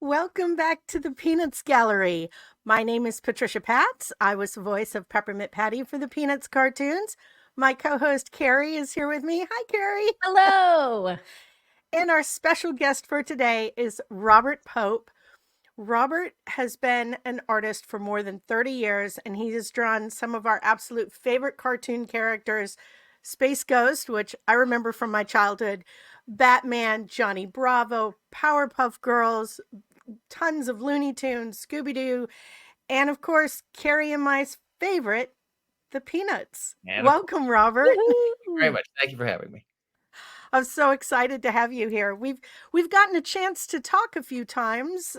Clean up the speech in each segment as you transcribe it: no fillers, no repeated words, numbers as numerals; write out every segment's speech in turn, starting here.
Welcome back to the Peanuts Gallery. My name is Patricia Patz. I was the voice of Peppermint Patty for the Peanuts cartoons. My co-host Carrie is here with me. Hi, Carrie. Hello. And our special guest for today is Robert Pope. Robert has been an artist for more than 30 years, and he has drawn some of our absolute favorite cartoon characters: Space Ghost, which I remember from my childhood, Batman, Johnny Bravo, Powerpuff Girls, tons of Looney Tunes, Scooby-Doo, and of course, Carrie and my favorite, the Peanuts. Welcome, Robert. Thank you very much. Thank you for having me. I'm so excited to have you here. We've gotten a chance to talk a few times,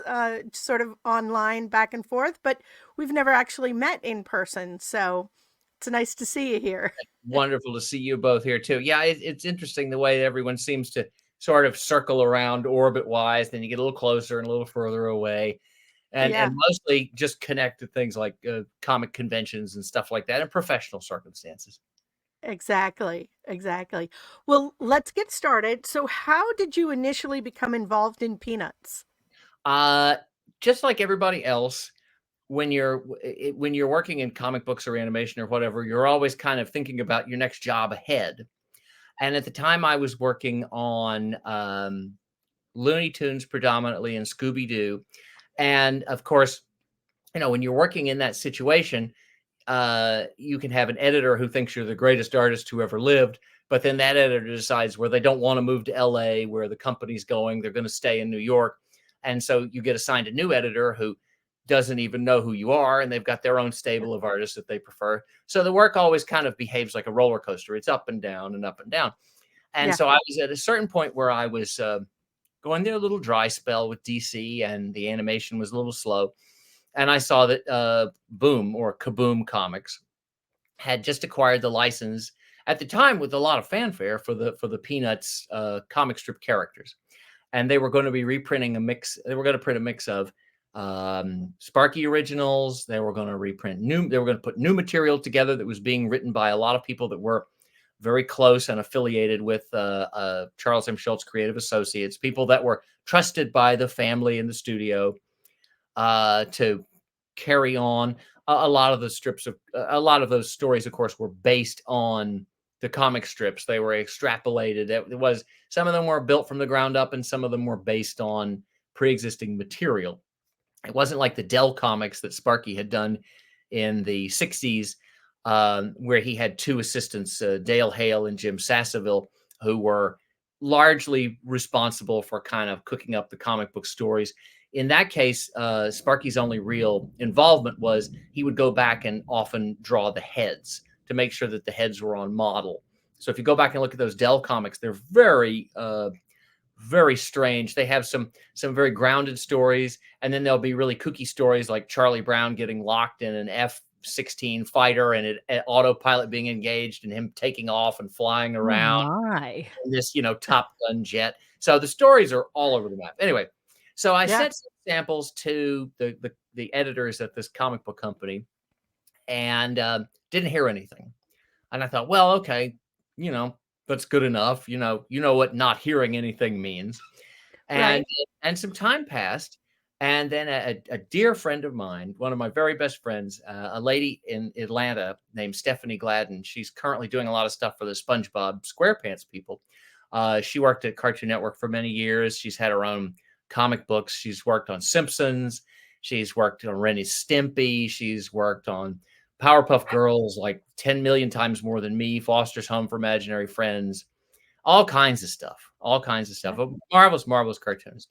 sort of online back and forth, but we've never actually met in person. So it's nice to see you here. Wonderful to see you both here too. Yeah, it's interesting the way everyone seems to sort of circle around orbit-wise. Then you get a little closer and a little further away, and mostly just connect to things like comic conventions and stuff like that, and professional circumstances. Exactly. Well, let's get started. So how did you initially become involved in Peanuts? Just like everybody else, when you're working in comic books or animation or whatever, you're always kind of thinking about your next job ahead. And at the time I was working on Looney Tunes predominantly and Scooby-Doo. And of course, when you're working in that situation, you can have an editor who thinks you're the greatest artist who ever lived, but then that editor decides where they don't want to move to LA, where the company's going. They're going to stay in New York. And so you get assigned a new editor who doesn't even know who you are, and they've got their own stable of artists that they prefer. So the work always kind of behaves like a roller coaster. It's up and down and up and down. And so I was at a certain point where I was going through a little dry spell with DC, and the animation was a little slow. And I saw that Boom, or Kaboom Comics, had just acquired the license at the time with a lot of fanfare for the Peanuts comic strip characters. And they were going to be reprinting a mix. They were going to print a mix of Sparky originals. They were going to reprint they were going to put new material together that was being written by a lot of people that were very close and affiliated with Charles M. Schulz Creative Associates, people that were trusted by the family in the studio to carry on a lot of the strips of a lot of those stories. Of course, were based on the comic strips. They were extrapolated. It was, some of them were built from the ground up, and some of them were based on pre-existing material. It wasn't like the Dell comics that Sparky had done in the 60s, where he had two assistants, Dale Hale and Jim Sasseville, who were largely responsible for kind of cooking up the comic book stories. In that case, Sparky's only real involvement was he would go back and often draw the heads to make sure that the heads were on model. So if you go back and look at those Dell comics, they're very, very strange. They have some very grounded stories, and then there'll be really kooky stories like Charlie Brown getting locked in an F-16 fighter and an autopilot being engaged and him taking off and flying around in this, Top Gun jet. So the stories are all over the map. Anyway, so I sent some samples to the editors at this comic book company, and didn't hear anything. And I thought, well, okay, that's good enough. You know what not hearing anything means. And and some time passed, and then a dear friend of mine, one of my very best friends, a lady in Atlanta named Stephanie Gladden. She's currently doing a lot of stuff for the SpongeBob SquarePants people. She worked at Cartoon Network for many years. She's had her own comic books. She's worked on Simpsons. She's worked on Ren and Stimpy. She's worked on Powerpuff Girls like 10 million times more than me, Foster's Home for Imaginary Friends, all kinds of stuff. A marvelous cartoonist.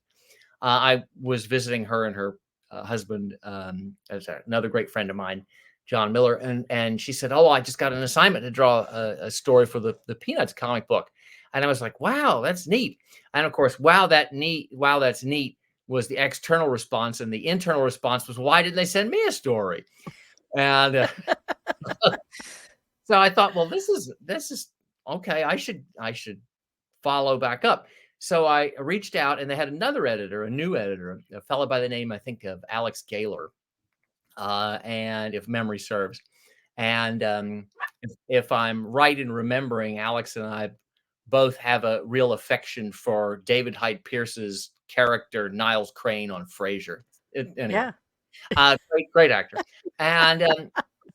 I was visiting her and her husband, another great friend of mine, John Miller, and she said, "Oh, I just got an assignment to draw a story for the Peanuts comic book." And I was like, "Wow, that's neat." And of course, wow, that's neat was the external response, and the internal response was, "Why didn't they send me a story?" And so I thought, well, this is okay. I should follow back up. So I reached out, and they had another editor, a new editor, a fellow by the name, I think, of Alex Gaylor, and if memory serves. And if I'm right in remembering, Alex and I both have a real affection for David Hyde Pierce's character Niles Crane on Frasier. Anyway, Yeah. great actor. And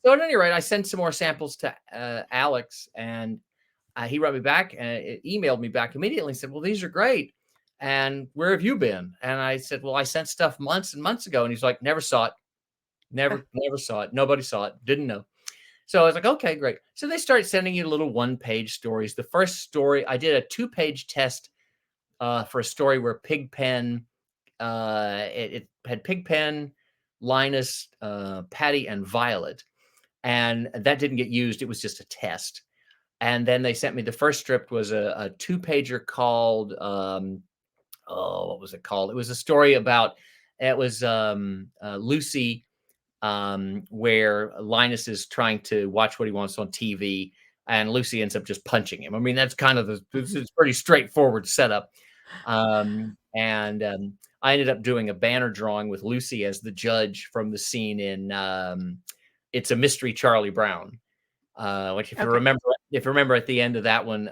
so at any rate, I sent some more samples to Alex, and he wrote me back and emailed me back immediately and said, well, these are great. And where have you been? And I said, well, I sent stuff months and months ago. And he's like, never saw it. Never saw it. Nobody saw it. Didn't know. So I was like, okay, great. So they started sending you little 1-page stories. The first story, I did a 2-page test for a story where Pigpen, it had Pigpen, Linus, Patty, and Violet. And that didn't get used. It was just a test. And then they sent me, the first strip was a 2-pager called, what was it called? It was a story about, it was Lucy, where Linus is trying to watch what he wants on TV, and Lucy ends up just punching him. I mean, that's kind of it's pretty straightforward setup. And I ended up doing a banner drawing with Lucy as the judge from the scene in It's a Mystery, Charlie Brown. Which if you remember at the end of that one,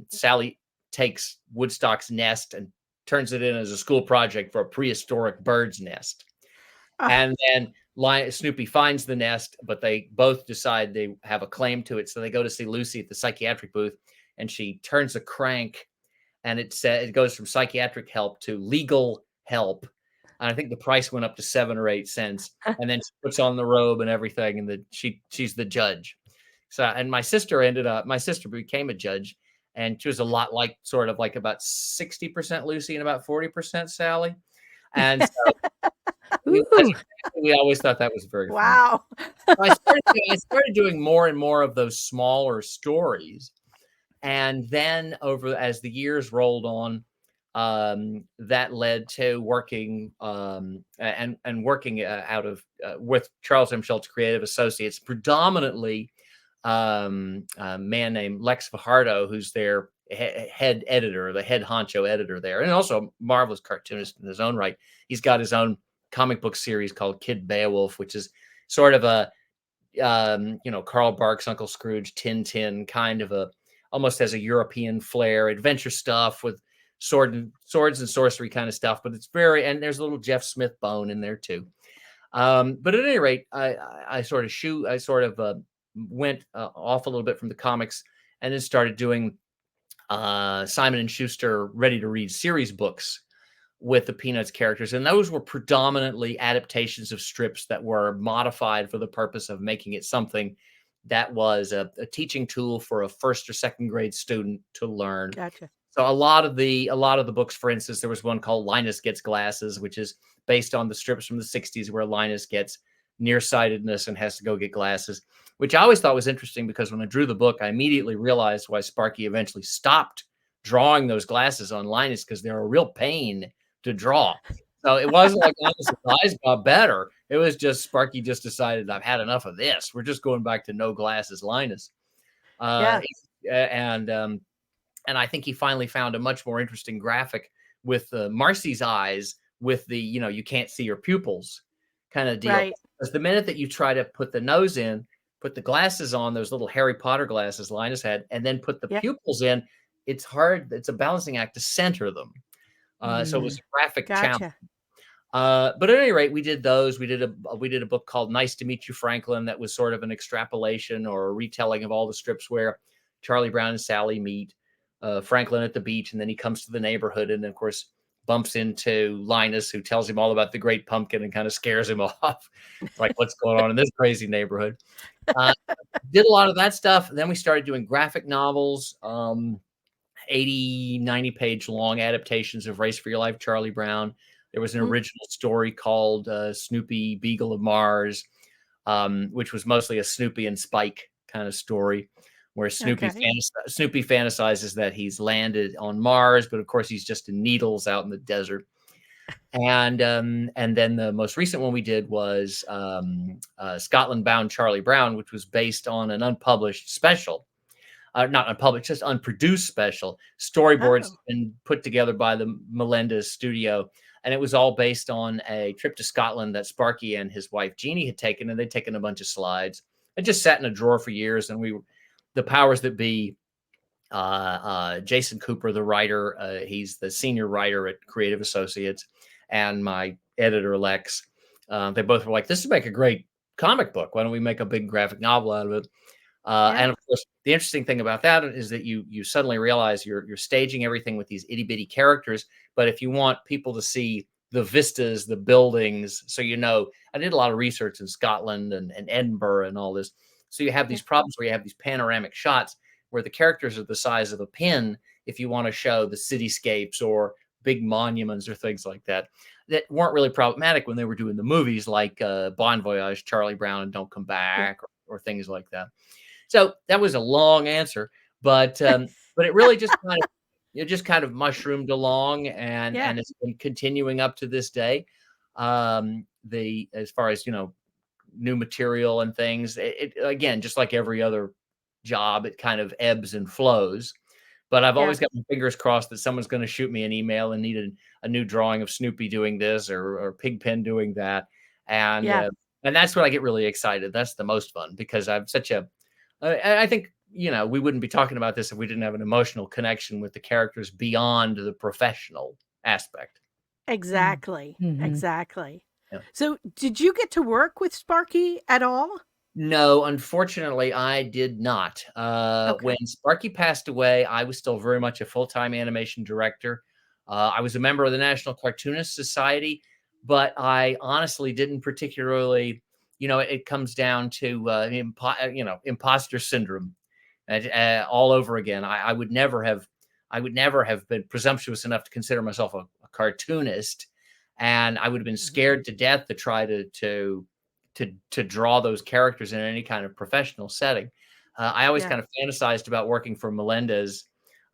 Sally takes Woodstock's nest and turns it in as a school project for a prehistoric bird's nest. And then Snoopy finds the nest, but they both decide they have a claim to it. So they go to see Lucy at the psychiatric booth, and she turns a crank, and it goes from psychiatric help to legal help. And I think the price went up to 7 or 8 cents. And then she puts on the robe and everything, and she's the judge. So, and my sister became a judge, and she was a lot like, sort of like about 60% Lucy and about 40% Sally. And so we always thought that was very wow. fun. I started doing more and more of those smaller stories. And then as the years rolled on, that led to working and working out of with Charles M. Schulz Creative Associates, predominantly a man named Lex Fajardo, who's their head editor, the head honcho editor there, and also a marvelous cartoonist in his own right. He's got his own comic book series called Kid Beowulf, which is sort of a Carl Barks, Uncle Scrooge, Tintin kind of almost has a European flair, adventure stuff with swords and sorcery kind of stuff, but it's and there's a little Jeff Smith bone in there too. But at any rate, I sort of went off a little bit from the comics, and then started doing Simon and Schuster ready to read series books with the Peanuts characters. And those were predominantly adaptations of strips that were modified for the purpose of making it something that was a teaching tool for a 1st or 2nd grade student to learn. Gotcha. So a lot of the books, for instance, there was one called Linus Gets Glasses, which is based on the strips from the 60s where Linus gets nearsightedness and has to go get glasses, which I always thought was interesting, because when I drew the book, I immediately realized why Sparky eventually stopped drawing those glasses on Linus, because they're a real pain to draw. So it wasn't like Linus's eyes got better. It was just Sparky just decided, I've had enough of this. We're just going back to no glasses Linus. And I think he finally found a much more interesting graphic with Marcy's eyes, with the, you can't see your pupils kind of deal. Right. Because the minute that you try to put the nose in, put the glasses on, those little Harry Potter glasses Linus had, and then put the pupils in, it's hard. It's a balancing act to center them. So it was a graphic challenge. But at any rate, we did those. We did a book called Nice to Meet You, Franklin, that was sort of an extrapolation or a retelling of all the strips where Charlie Brown and Sally meet Franklin at the beach, and then he comes to the neighborhood, and of course bumps into Linus, who tells him all about the Great Pumpkin and kind of scares him off. It's like, what's going on in this crazy neighborhood? Did a lot of that stuff. Then we started doing graphic novels, 80, 90-page long adaptations of Race for Your Life, Charlie Brown. There was an original story called Snoopy, Beagle of Mars, which was mostly a Snoopy and Spike kind of story, where Snoopy fantasizes that he's landed on Mars, but of course he's just in Needles out in the desert. And then the most recent one we did was Scotland Bound Charlie Brown, which was based on an unpublished special. Not unpublished, just unproduced special. Storyboards been put together by the Melendez studio. And it was all based on a trip to Scotland that Sparky and his wife Jeannie had taken, and they'd taken a bunch of slides. It just sat in a drawer for years, and the powers that be Jason Cooper, the writer, he's the senior writer at Creative Associates, and my editor Lex. They both were like, "This would make a great comic book. Why don't we make a big graphic novel out of it?" Yeah. And of course, the interesting thing about that is that you suddenly realize you're staging everything with these itty bitty characters. But if you want people to see the vistas, the buildings, so I did a lot of research in Scotland and Edinburgh and all this. So you have Yeah. these problems where you have these panoramic shots where the characters are the size of a pin. If you want to show the cityscapes or big monuments or things like that, that weren't really problematic when they were doing the movies like Bon Voyage, Charlie Brown, and Don't Come Yeah. Back, or things like that. So that was a long answer, but it really just kind of mushroomed along, and Yeah. it's been continuing up to this day. The As far as new material and things, it again, just like every other job, it kind of ebbs and flows. But I've Yeah. always got my fingers crossed that someone's going to shoot me an email and need a new drawing of Snoopy doing this or Pigpen doing that, and Yeah. uh, and that's when I get really excited. That's the most fun because I'm such a I think, we wouldn't be talking about this if we didn't have an emotional connection with the characters beyond the professional aspect. Exactly. Mm-hmm. Exactly. Yeah. So, did you get to work with Sparky at all? No, unfortunately, I did not. When Okay. Sparky passed away, I was still very much a full-time animation director. I was a member of the National Cartoonist Society, but I honestly didn't particularly, it comes down to, imposter syndrome all over again. I would never have been presumptuous enough to consider myself a cartoonist, and I would have been Mhm. scared to death to try to draw those characters in any kind of professional setting. I always Yeah. kind of fantasized about working for Melendez,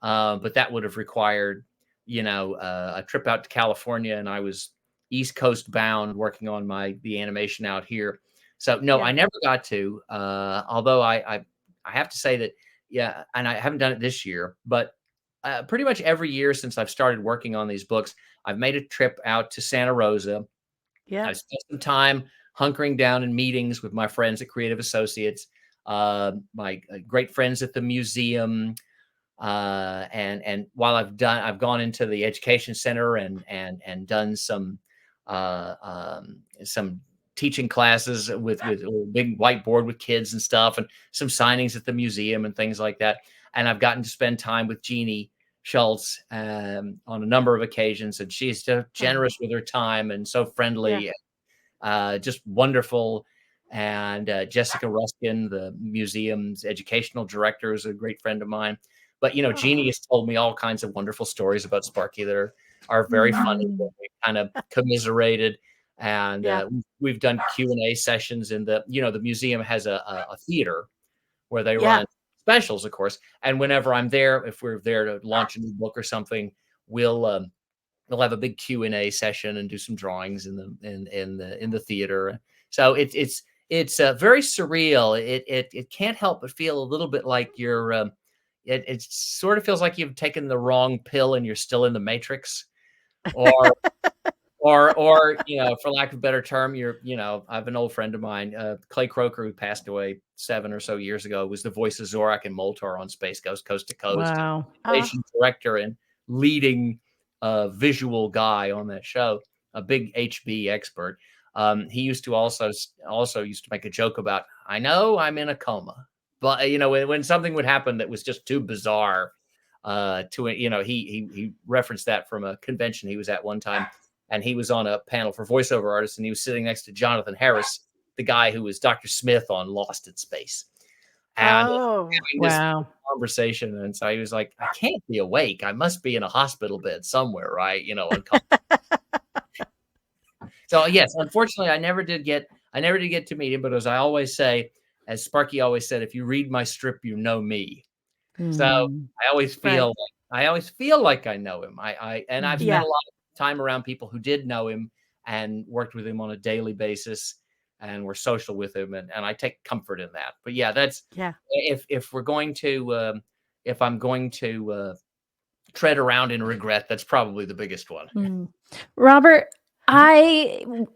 but that would have required, a trip out to California, and I was East Coast bound working on the animation out here. So no, I Yeah. never got to. Although I have to say that, yeah, and I haven't done it this year, but pretty much every year since I've started working on these books, I've made a trip out to Santa Rosa. Yeah. I've spent some time hunkering down in meetings with my friends at Creative Associates, my great friends at the museum, and while I've gone into the education center and done some teaching classes with a big whiteboard with kids and stuff, and some signings at the museum and things like that. And I've gotten to spend time with Jeannie Schulz on a number of occasions, and she's so Oh, generous with her time and so yeah. friendly, just wonderful. And Jessica Ruskin, the museum's educational director, is a great friend of mine. But Oh, Jeannie has told me all kinds of wonderful stories about Sparky that are very funny. Mm-hmm. We kind of commiserated, and yeah. we've done Q&A sessions in the museum has a theater where they Yeah. run specials, of course. And whenever I'm there, if we're there to launch a new book or something, we'll have a big Q&A session and do some drawings in the theater. So it's very surreal. It can't help but feel a little bit like it sort of feels like you've taken the wrong pill and you're still in the Matrix, or for lack of a better term, I have an old friend of mine, Clay Croker, who passed away 7 or so years ago, was the voice of Zorak and Moltar on Space Ghost Coast to Coast, Wow. Oh, animation director and leading visual guy on that show, a big HB expert. He used to also used to make a joke about, I know I'm in a coma, but when something would happen that was just too bizarre, he referenced that from a convention he was at one time, and he was on a panel for voiceover artists, and he was sitting next to Jonathan Harris, the guy who was Dr. Smith on Lost in Space, and oh, having this Wow. conversation. And so he was like, I can't be awake. I must be in a hospital bed somewhere, right? So yes, unfortunately, I never did get to meet him. But as I always say, as Sparky always said, if you read my strip, you know me. So Mm. right. I always feel like I know him. And I've spent Yeah. a lot of time around people who did know him and worked with him on a daily basis and were social with him, and I take comfort in that. But yeah, that's Yeah. if we're going to if I'm going to tread around in regret, that's probably the biggest one. Mm. Robert, Mhm.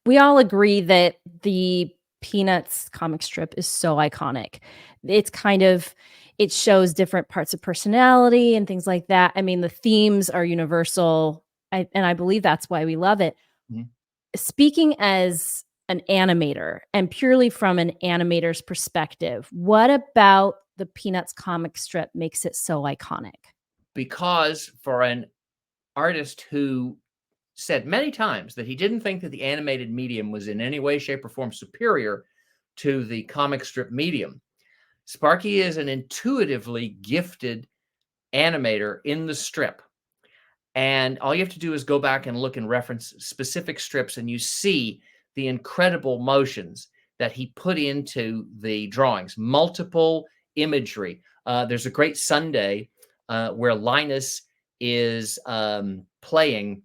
we all agree that the Peanuts comic strip is so iconic. It's kind of, it shows different parts of personality and things like that. I mean, the themes are universal, and I believe that's why we love it. Mhm. Speaking as an animator and purely from an animator's perspective, what about the Peanuts comic strip makes it so iconic? Because for an artist who said many times that he didn't think that the animated medium was in any way, shape, or form superior to the comic strip medium, Sparky is an intuitively gifted animator in the strip. And all you have to do is go back and look and reference specific strips, and you see the incredible motions that he put into the drawings, multiple imagery. There's a great Sunday where Linus is playing,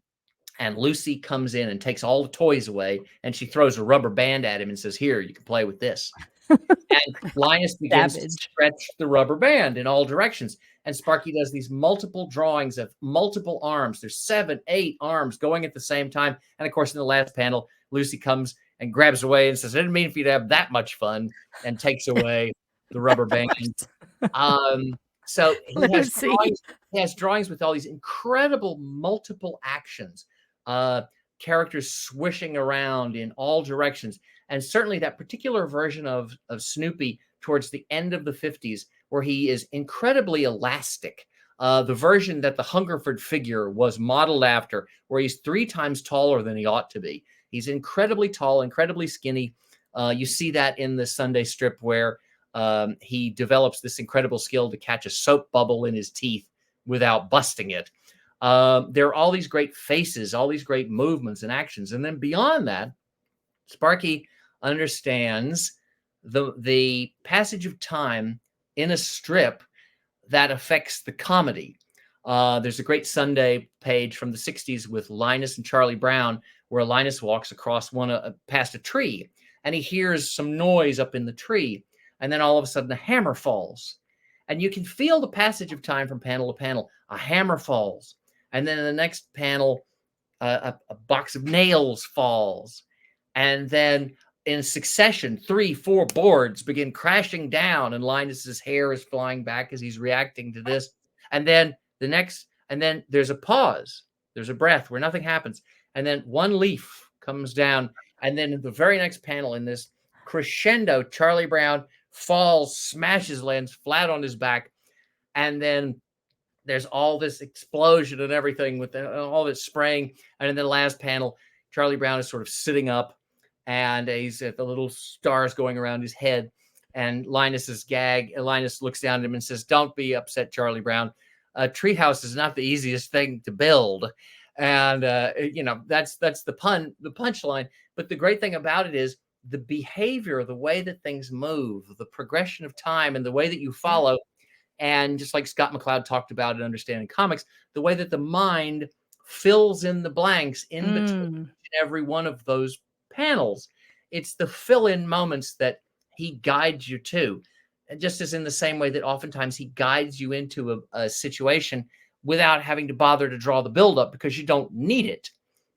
and Lucy comes in and takes all the toys away, and she throws a rubber band at him and says, "Here, you can play with this." And Linus begins to Savage. stretch the rubber band in all directions. And Sparky does these multiple drawings of multiple arms. There's 7, 8 arms going at the same time. And of course, in the last panel, Lucy comes and grabs away and says, "I didn't mean for you to have that much fun," and takes away the rubber band. So Lucy. he has drawings with all these incredible multiple actions, characters swishing around in all directions. And certainly that particular version of Snoopy towards the end of the 50s, where he is incredibly elastic. The version that the Hungerford figure was modeled after, where he's 3 times taller than he ought to be. He's incredibly tall, incredibly skinny. You see that in the Sunday strip where he develops this incredible skill to catch a soap bubble in his teeth without busting it. There are all these great faces, all these great movements and actions. And then beyond that, Sparky understands the passage of time in a strip that affects the comedy. There's a great Sunday page from the 60s with Linus and Charlie Brown, where Linus walks across past a tree, and he hears some noise up in the tree, and then all of a sudden a hammer falls. And you can feel the passage of time from panel to panel. A hammer falls, and then in the next panel, a box of nails falls. And then in succession, 3, 4 boards begin crashing down, and Linus's hair is flying back as he's reacting to this. And then and then there's a pause. There's a breath where nothing happens. And then one leaf comes down. And then in the very next panel, in this crescendo, Charlie Brown falls, smashes, lands flat on his back. And then there's all this explosion and everything with all this spraying. And in the last panel, Charlie Brown is sort of sitting up, and he's at the little stars going around his head. And Linus looks down at him and says, "Don't be upset, Charlie Brown. A treehouse is not the easiest thing to build." And that's the punchline. But the great thing about it is the behavior, the way that things move, the progression of time, and the way that you follow. And just like Scott McCloud talked about in Understanding Comics, the way that the mind fills in the blanks in between every one of those panels. It's the fill-in moments that he guides you to. And just as in the same way that oftentimes he guides you into a situation without having to bother to draw the buildup, because you don't need it.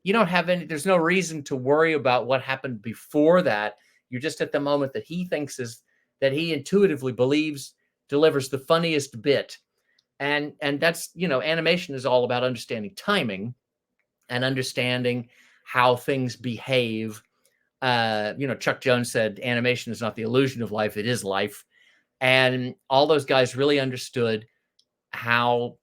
You don't have there's no reason to worry about what happened before that. You're just at the moment that he thinks that he intuitively believes delivers the funniest bit. And that's, animation is all about understanding timing and understanding how things behave. Chuck Jones said, animation is not the illusion of life, it is life. And all those guys really understood how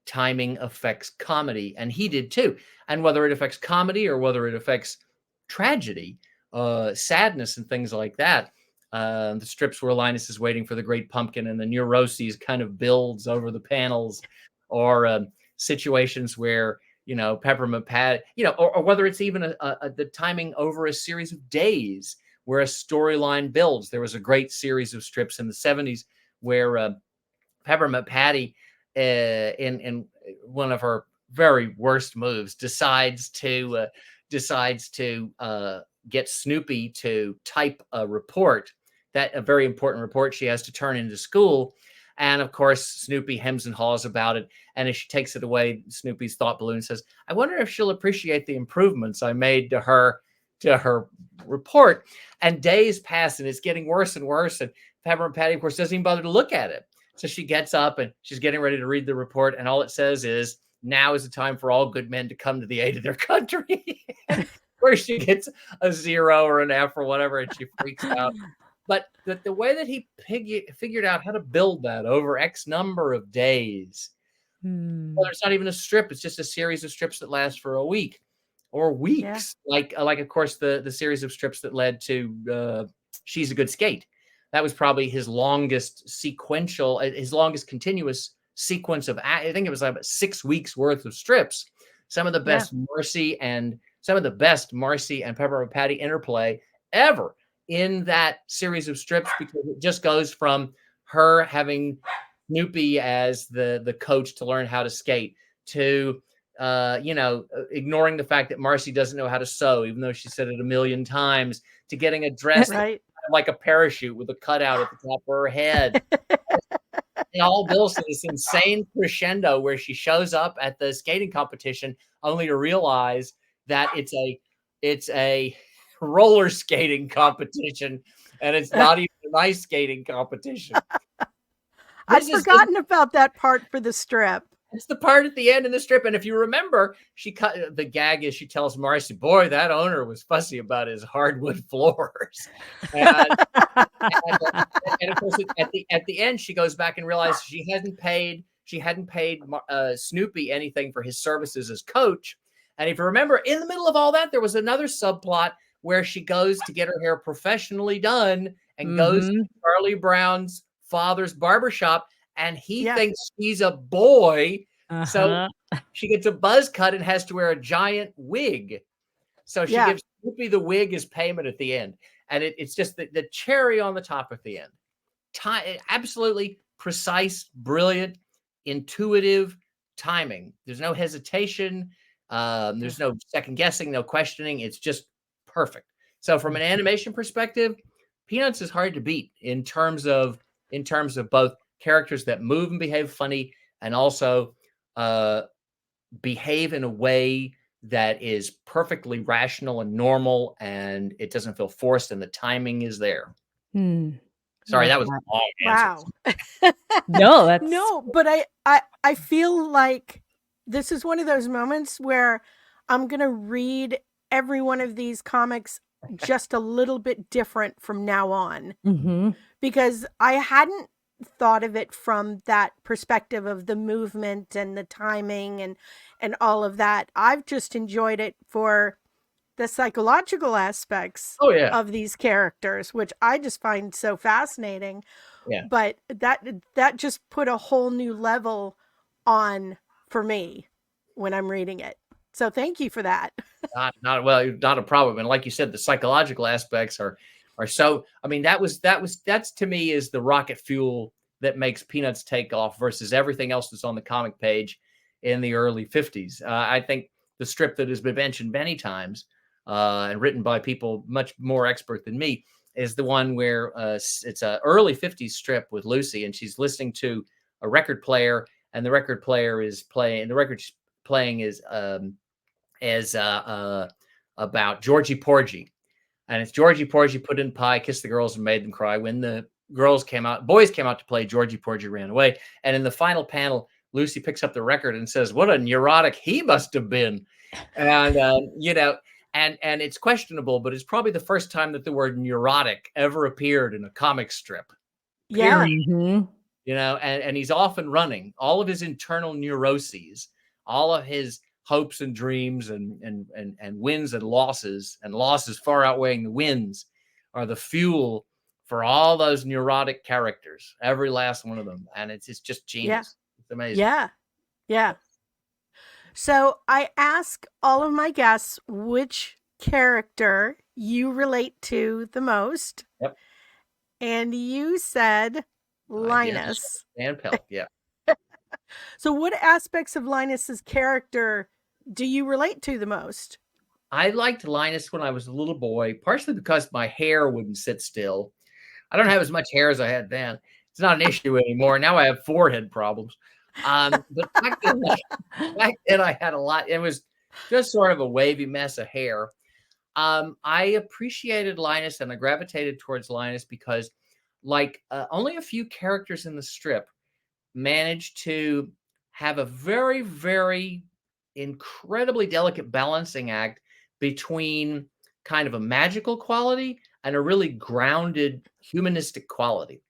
timing affects comedy. And he did too. And whether it affects comedy or whether it affects tragedy, sadness and things like that. The strips where Linus is waiting for the great pumpkin and the neuroses kind of builds over the panels, or situations where, Peppermint Patty, or whether it's even the timing over a series of days where a storyline builds. There was a great series of strips in the 70s where Peppermint Patty, in one of her very worst moves, decides to get Snoopy to type a very important report she has to turn into school. And of course, Snoopy hems and haws about it. And as she takes it away, Snoopy's thought balloon says, "I wonder if she'll appreciate the improvements I made to her report." And days pass, and it's getting worse and worse. And Peppermint Patty, of course, doesn't even bother to look at it. So she gets up and she's getting ready to read the report, and all it says is, "Now is the time for all good men to come to the aid of their country." Where she gets a 0 or an F or whatever, and she freaks out. But the way that he figured out how to build that over X number of days, well, it's not even a strip. It's just a series of strips that last for a week or weeks. Like of course, the series of strips that led to She's a Good Skate. That was probably his longest continuous sequence of, I think it was about 6 weeks worth of strips. Some of the best Marcy and Pepper and Patty interplay ever in that series of strips, because it just goes from her having Snoopy as the coach to learn how to skate to ignoring the fact that Marcy doesn't know how to sew, even though she said it a million times, to getting a dress like a parachute with a cutout at the top of her head. It all builds to this insane crescendo where she shows up at the skating competition only to realize that it's a roller skating competition, and it's not even an ice skating competition. I'd forgotten about that part for the strip. It's the part at the end in the strip. And if you remember, she tells Marcy, "Boy, that owner was fussy about his hardwood floors." And of course, at the end, she goes back and realizes she hadn't paid Snoopy anything for his services as coach. And if you remember, in the middle of all that, there was another subplot where she goes to get her hair professionally done and goes to Charlie Brown's father's barbershop, and he thinks she's a boy. So she gets a buzz cut and has to wear a giant wig. So she gives Snoopy the wig as payment at the end. And it's just the cherry on the top at the end. Absolutely precise, brilliant, intuitive timing. There's no hesitation. There's no second guessing, no questioning. It's just perfect. So from an animation perspective, Peanuts is hard to beat in terms of both characters that move and behave funny, and also behave in a way that is perfectly rational and normal, and it doesn't feel forced, and the timing is there. Sorry, that was a long answer. Wow. No, but I feel like this is one of those moments where I'm going to read every one of these comics just a little bit different from now on, because I hadn't thought of it from that perspective of the movement and the timing and all of that. I've just enjoyed it for the psychological aspects of these characters, which I just find so fascinating. But that just put a whole new level on for me when I'm reading it. So thank you for that. Not a problem. And like you said, the psychological aspects are so, I mean, that's to me is the rocket fuel that makes Peanuts take off versus everything else that's on the comic page in the early 50s. I think the strip that has been mentioned many times and written by people much more expert than me is the one where it's an early 50s strip with Lucy, and she's listening to a record player, and the record player is playing, and the record she's playing is about Georgie Porgy. And it's Georgie Porgy put in pie, kissed the girls, and made them cry. When the boys came out to play, Georgie Porgy ran away. And in the final panel, Lucy picks up the record and says, "What a neurotic he must have been." And, and it's questionable, but it's probably the first time that the word neurotic ever appeared in a comic strip. Yeah. And he's often running all of his internal neuroses, all of his hopes and dreams and wins and losses far outweighing the wins are the fuel for all those neurotic characters, every last one of them. And it's just genius. It's amazing. Yeah. So I ask all of my guests which character you relate to the most. Yep. And you said Linus. And Pelt, yeah. So what aspects of Linus's character do you relate to the most? I liked Linus when I was a little boy, partially because my hair wouldn't sit still. I don't have as much hair as I had then. It's not an issue anymore. Now I have forehead problems. But back then I had a lot. It was just sort of a wavy mess of hair. I appreciated Linus, and I gravitated towards Linus because, like only a few characters in the strip, managed to have a very, very incredibly delicate balancing act between kind of a magical quality and a really grounded humanistic quality.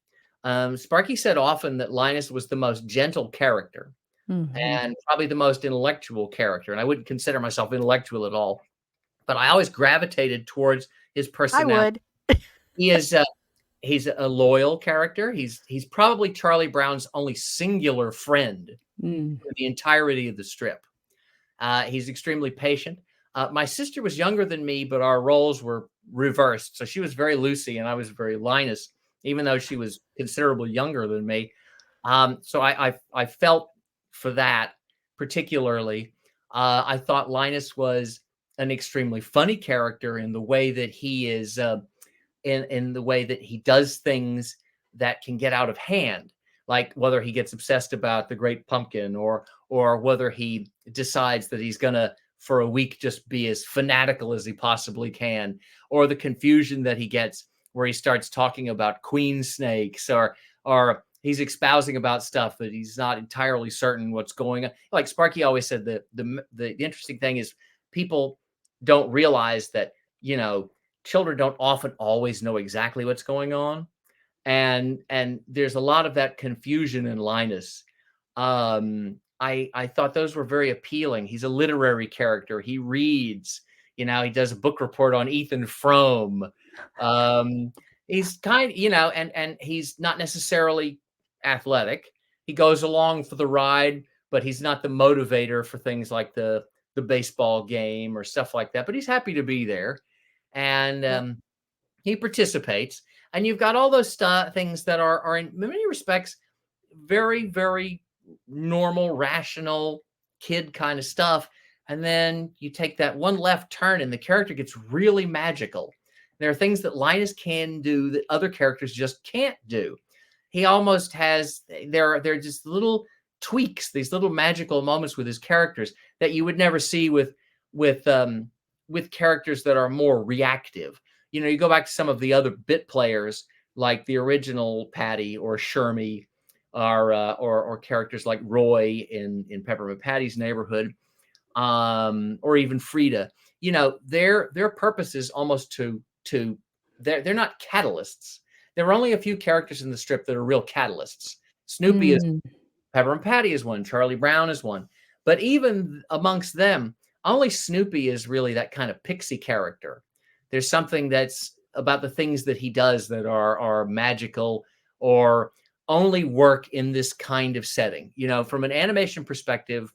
Sparky said often that Linus was the most gentle character and probably the most intellectual character. And I wouldn't consider myself intellectual at all, but I always gravitated towards his I personality. would. He is he's a loyal character. He's probably Charlie Brown's only singular friend for the entirety of the strip. He's extremely patient. My sister was younger than me, but our roles were reversed. So she was very Lucy and I was very Linus, even though she was considerably younger than me. So I felt for that particularly. I thought Linus was an extremely funny character in the way that he is, in the way that he does things that can get out of hand, like whether he gets obsessed about the Great Pumpkin or whether he decides that he's gonna for a week just be as fanatical as he possibly can, or the confusion that he gets where he starts talking about queen snakes or he's espousing about stuff that he's not entirely certain what's going on. Like Sparky always said, the interesting thing is people don't realize that, you know, children don't often always know exactly what's going on. And there's a lot of that confusion in Linus. I thought those were very appealing. He's a literary character. He reads, you know, he does a book report on Ethan Frome. He's kind, you know, and he's not necessarily athletic. He goes along for the ride, but he's not the motivator for things like the baseball game or stuff like that. But he's happy to be there, and he participates. And you've got all those things that are in many respects very, very normal, rational kid kind of stuff. And then you take that one left turn and the character gets really magical. There are things that Linus can do that other characters just can't do. He almost has, there are just little tweaks, these little magical moments with his characters that you would never see with characters that are more reactive. You know, you go back to some of the other bit players like the original Patty or Shermie, or characters like Roy in Peppermint Patty's Neighborhood, or even Frida. You know, their purpose is almost to they're not catalysts. There are only a few characters in the strip that are real catalysts. Snoopy is, Peppermint Patty is one, Charlie Brown is one. But even amongst them, only Snoopy is really that kind of pixie character. There's something that's about the things that he does that are magical or only work in this kind of setting. You know, from an animation perspective,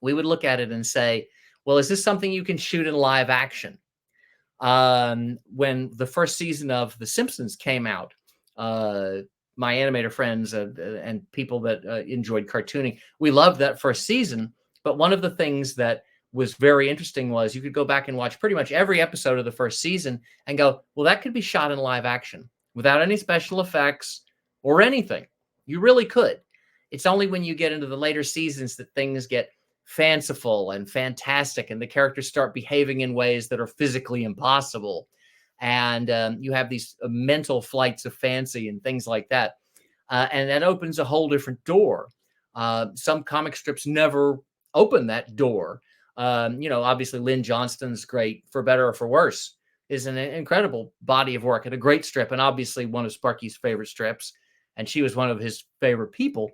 we would look at it and say, well, is this something you can shoot in live action? When the first season of The Simpsons came out, my animator friends and people that enjoyed cartooning, we loved that first season. But one of the things that was very interesting was you could go back and watch pretty much every episode of the first season and go, well, that could be shot in live action without any special effects or anything. You really could. It's only when you get into the later seasons that things get fanciful and fantastic and the characters start behaving in ways that are physically impossible. And you have these mental flights of fancy and things like that. And that opens a whole different door. Some comic strips never open that door. You know, obviously Lynn Johnston's great, For Better or For Worse, is an incredible body of work and a great strip, and obviously one of Sparky's favorite strips, and she was one of his favorite people.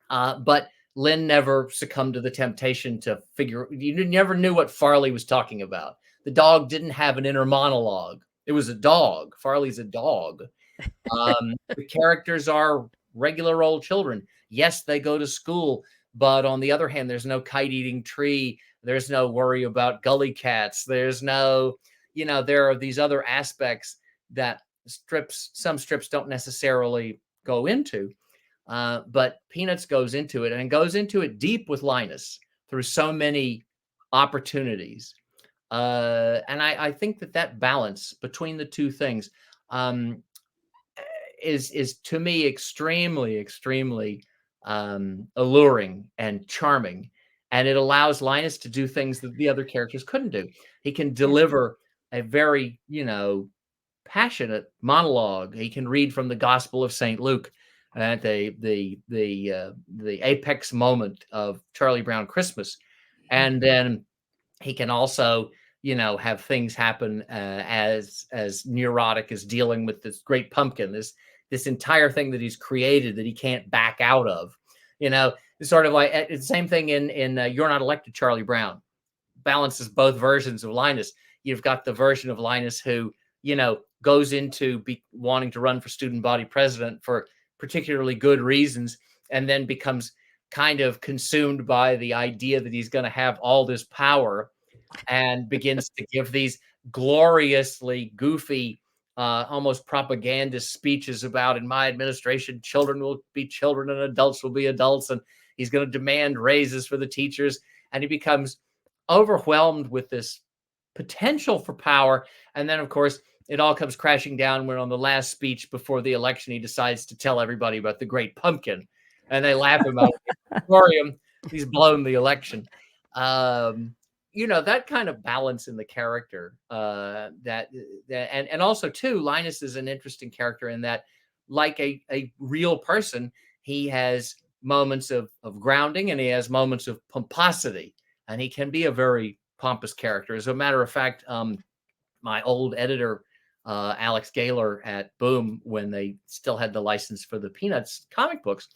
But Lynn never succumbed to the temptation to figure, you never knew what Farley was talking about. The dog didn't have an inner monologue. It was a dog. Farley's a dog. The characters are regular old children. Yes, they go to school, but on the other hand, there's no kite-eating tree. There's no worry about gully cats. There's no, you know, there are these other aspects that some strips don't necessarily go into. But Peanuts goes into it, and goes into it deep with Linus through so many opportunities. And I think that balance between the two things is to me extremely, extremely alluring and charming. And it allows Linus to do things that the other characters couldn't do. He can deliver a very, you know, passionate monologue. He can read from the Gospel of St. Luke at the apex moment of Charlie Brown Christmas, and then he can also, have things happen as neurotic as dealing with this great pumpkin, this entire thing that he's created that he can't back out of. It's sort of like it's the same thing in You're Not Elected, Charlie Brown. Balances both versions of Linus. You've got the version of Linus who, goes into wanting to run for student body president for particularly good reasons, and then becomes kind of consumed by the idea that he's going to have all this power, and begins to give these gloriously goofy, almost propagandist speeches about, in my administration, children will be children and adults will be adults. And he's going to demand raises for the teachers. And he becomes overwhelmed with this potential for power. And then, of course, it all comes crashing down when on the last speech before the election, he decides to tell everybody about the great pumpkin. And they laugh him out of the auditorium. He's blown the election. That kind of balance in the character, and also too, Linus is an interesting character in that, like a real person, he has moments of grounding and he has moments of pomposity, and he can be a very pompous character. As a matter of fact, my old editor, Alex Gaylor at Boom, when they still had the license for the Peanuts comic books,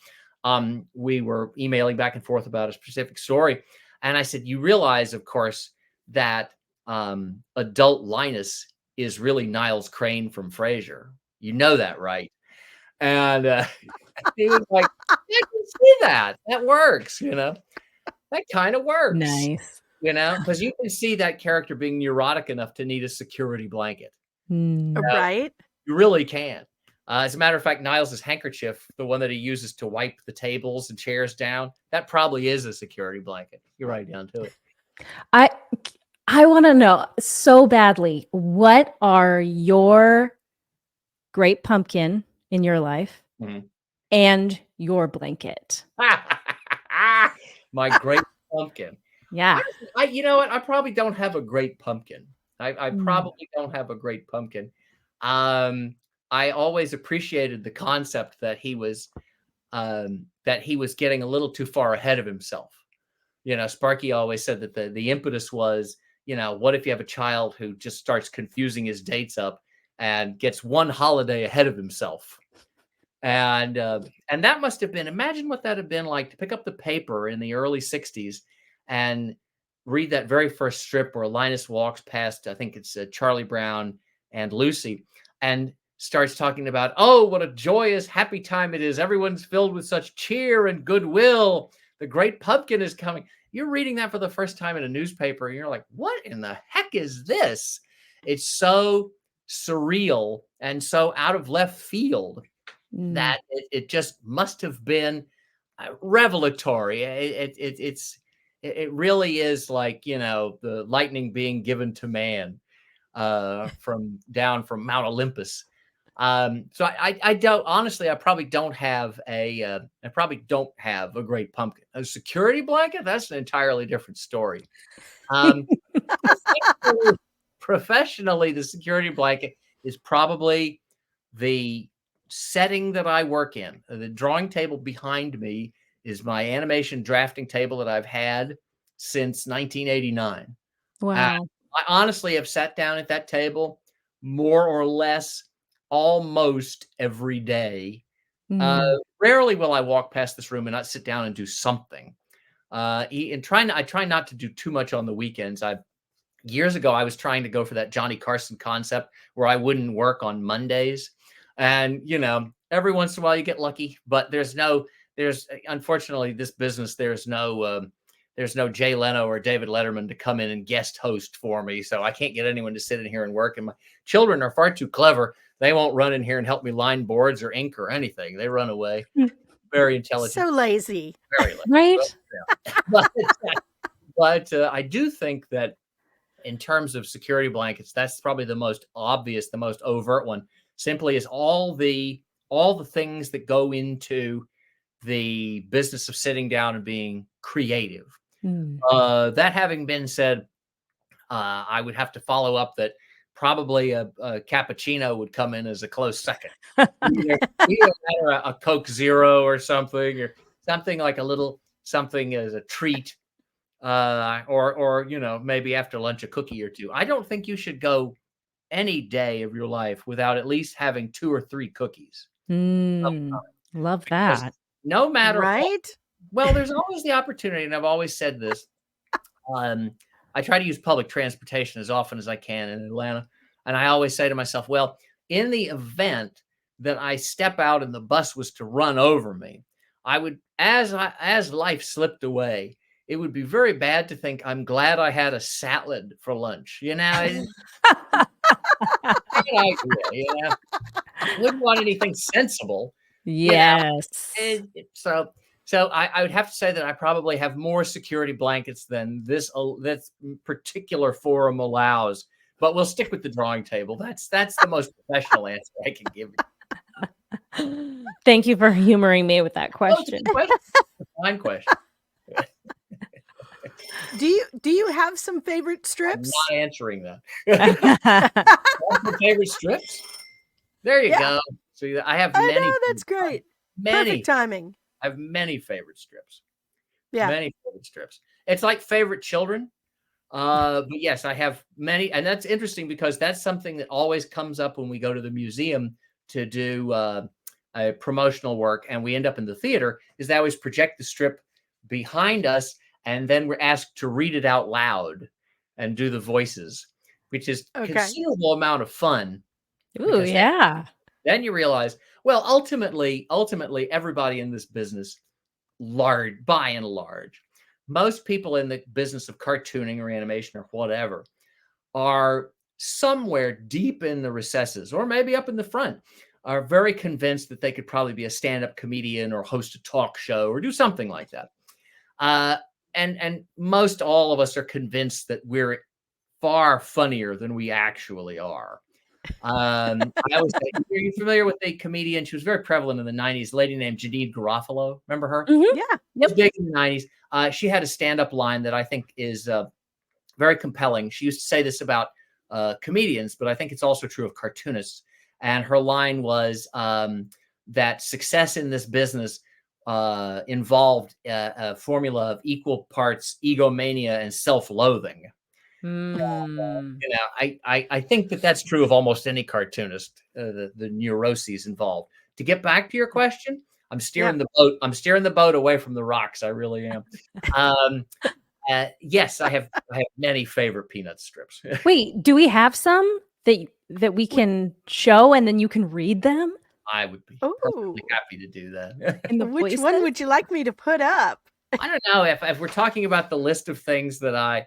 we were emailing back and forth about a specific story. And I said, you realize, of course, that adult Linus is really Niles Crane from Frasier. You know that, right? And he was like, I can see that. That works, That kind of works. Nice. Because you can see that character being neurotic enough to need a security blanket. Right? You really can. As a matter of fact, Niles' handkerchief, the one that he uses to wipe the tables and chairs down, that probably is a security blanket. You're right down to it. I want to know so badly, what are your great pumpkin in your life and your blanket? My great pumpkin. Yeah. You know what? I probably don't have a great pumpkin. I probably don't have a great pumpkin. I always appreciated the concept that he was getting a little too far ahead of himself. Sparky always said that the impetus was, what if you have a child who just starts confusing his dates up and gets one holiday ahead of himself? And that must have been, imagine what that had been like to pick up the paper in the early 60s and read that very first strip where Linus walks past, I think it's Charlie Brown and Lucy, and starts talking about, oh, what a joyous, happy time it is. Everyone's filled with such cheer and goodwill. The great pumpkin is coming. You're reading that for the first time in a newspaper, and you're like, what in the heck is this? It's so surreal and so out of left field that it just must have been revelatory. It really is like, the lightning being given to man from Mount Olympus. So I don't, honestly, I probably don't have a great pumpkin. A security blanket, that's an entirely different story. Professionally, the security blanket is probably the setting that I work in. The drawing table behind me is my animation drafting table that I've had since 1989. Wow. I honestly have sat down at that table more or less almost every day. Rarely will I walk past this room and not sit down and do something. I try not to do too much on the weekends. Years ago, I was trying to go for that Johnny Carson concept where I wouldn't work on Mondays. And, every once in a while you get lucky, but there's unfortunately this business, there's no Jay Leno or David Letterman to come in and guest host for me. So I can't get anyone to sit in here and work. And my children are far too clever. They won't run in here and help me line boards or ink or anything. They run away. Very intelligent. So lazy. Very lazy. Right? But I do think that in terms of security blankets, that's probably the most obvious, the most overt one. Simply is all the things that go into the business of sitting down and being creative. That having been said, I would have to follow up that probably a cappuccino would come in as a close second. Either a Coke Zero or something like a little something as a treat, or maybe after lunch a cookie or two. I don't think you should go any day of your life without at least having 2 or 3 cookies. Love Because that. no matter Right? well, there's always the opportunity, and I've always said this. I try to use public transportation as often as I can in Atlanta, and I always say to myself, well, in the event that I step out and the bus was to run over me, I would, as life slipped away, it would be very bad to think I'm glad I had a salad for lunch. Bad idea, wouldn't want anything sensible. Yes. So I would have to say that I probably have more security blankets than this particular forum allows. But we'll stick with the drawing table. That's the most professional answer I can give you. Thank you for humoring me with that question. Fine question. Do you have some favorite strips? I'm not answering that. Favorite strips? There you go. So I have many. I know, that's great. Many. Perfect timing. I have many favorite strips. Yeah. Many favorite strips. It's like favorite children. But yes, I have many. And that's interesting because that's something that always comes up when we go to the museum to do a promotional work and we end up in the theater, is they always project the strip behind us and then we're asked to read it out loud and do the voices, which is a considerable amount of fun. Ooh, yeah. Then you realize, well, ultimately, everybody in this business, by and large, most people in the business of cartooning or animation or whatever are somewhere deep in the recesses or maybe up in the front, are very convinced that they could probably be a stand-up comedian or host a talk show or do something like that. And most all of us are convinced that we're far funnier than we actually are. I always say, are you familiar with a comedian? She was very prevalent in the 90s, a lady named Janine Garofalo. Remember her? Mm-hmm. Yeah. Yep. Big in the 90s. She had a stand-up line that I think is very compelling. She used to say this about comedians, but I think it's also true of cartoonists. And her line was that success in this business involved a formula of equal parts egomania and self-loathing. I think that's true of almost any cartoonist, the neuroses involved. To get back to your question, I'm steering the boat. I'm steering the boat away from the rocks. I really am. Yes, I have many favorite Peanut strips. Wait, do we have some that we can show and then you can read them? I would be perfectly happy to do that. Which one would you like me to put up? I don't know if we're talking about the list of things that I